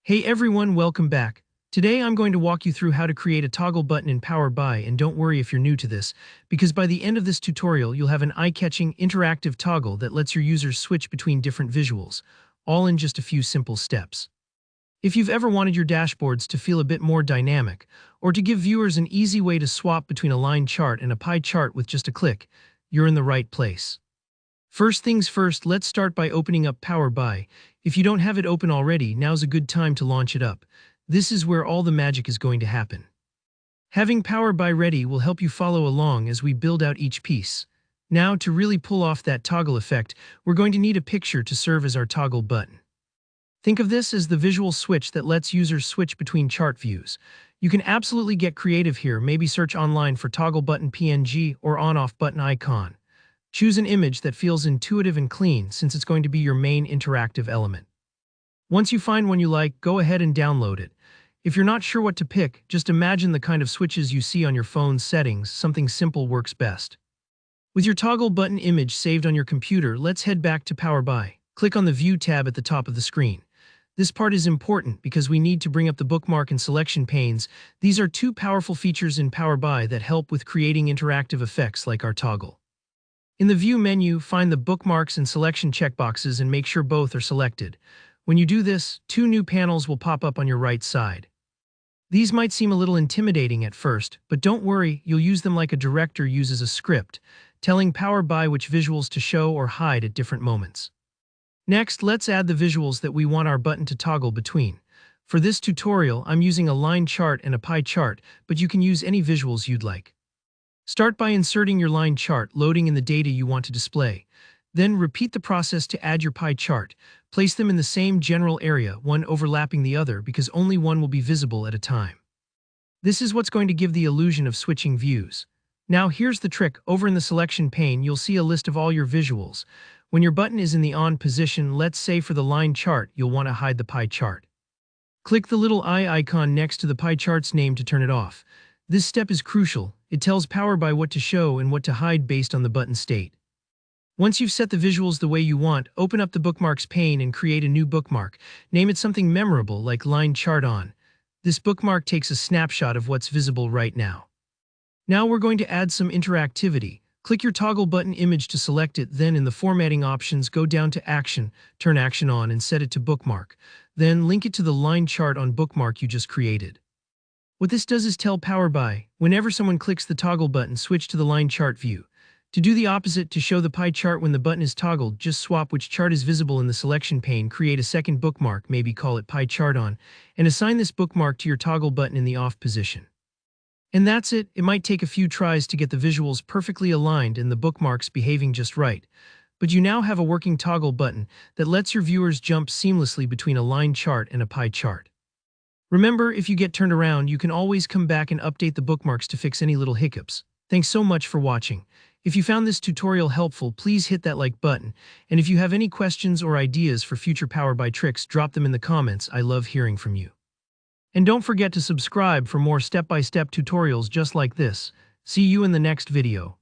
Hey everyone, welcome back. Today I'm going to walk you through how to create a toggle button in Power BI, and don't worry if you're new to this, because by the end of this tutorial you'll have an eye-catching interactive toggle that lets your users switch between different visuals, all in just a few simple steps. If you've ever wanted your dashboards to feel a bit more dynamic, or to give viewers an easy way to swap between a line chart and a pie chart with just a click, you're in the right place. First things first, let's start by opening up Power BI. If you don't have it open already, now's a good time to launch it up. This is where all the magic is going to happen. Having Power BI ready will help you follow along as we build out each piece. Now, to really pull off that toggle effect, we're going to need a picture to serve as our toggle button. Think of this as the visual switch that lets users switch between chart views. You can absolutely get creative here, maybe search online for toggle button PNG or on-off button icon. Choose an image that feels intuitive and clean, since it's going to be your main interactive element. Once you find one you like, go ahead and download it. If you're not sure what to pick, just imagine the kind of switches you see on your phone's settings. Something simple works best. With your toggle button image saved on your computer, let's head back to Power BI. Click on the View tab at the top of the screen. This part is important because we need to bring up the bookmark and selection panes. These are two powerful features in Power BI that help with creating interactive effects like our toggle. In the View menu, find the bookmarks and selection checkboxes and make sure both are selected. When you do this, two new panels will pop up on your right side. These might seem a little intimidating at first, but don't worry, you'll use them like a director uses a script, telling Power BI which visuals to show or hide at different moments. Next, let's add the visuals that we want our button to toggle between. For this tutorial, I'm using a line chart and a pie chart, but you can use any visuals you'd like. Start by inserting your line chart, loading in the data you want to display. Then repeat the process to add your pie chart. Place them in the same general area, one overlapping the other, because only one will be visible at a time. This is what's going to give the illusion of switching views. Now here's the trick. Over in the selection pane, you'll see a list of all your visuals. When your button is in the on position, let's say for the line chart, you'll want to hide the pie chart. Click the little eye icon next to the pie chart's name to turn it off. This step is crucial. It tells Power BI what to show and what to hide based on the button state. Once you've set the visuals the way you want, open up the Bookmarks pane and create a new bookmark. Name it something memorable like Line Chart On. This bookmark takes a snapshot of what's visible right now. Now we're going to add some interactivity. Click your toggle button image to select it, then in the formatting options, go down to Action, turn Action on and set it to Bookmark. Then link it to the line chart on bookmark you just created. What this does is tell Power BI, whenever someone clicks the toggle button, switch to the line chart view. To do the opposite, to show the pie chart when the button is toggled, just swap which chart is visible in the selection pane, create a second bookmark, maybe call it pie chart on, and assign this bookmark to your toggle button in the off position. And that's it. It might take a few tries to get the visuals perfectly aligned and the bookmarks behaving just right, but you now have a working toggle button that lets your viewers jump seamlessly between a line chart and a pie chart. Remember, if you get turned around, you can always come back and update the bookmarks to fix any little hiccups. Thanks so much for watching. If you found this tutorial helpful, please hit that like button. And if you have any questions or ideas for future Power BI tricks, drop them in the comments. I love hearing from you. And don't forget to subscribe for more step-by-step tutorials just like this. See you in the next video.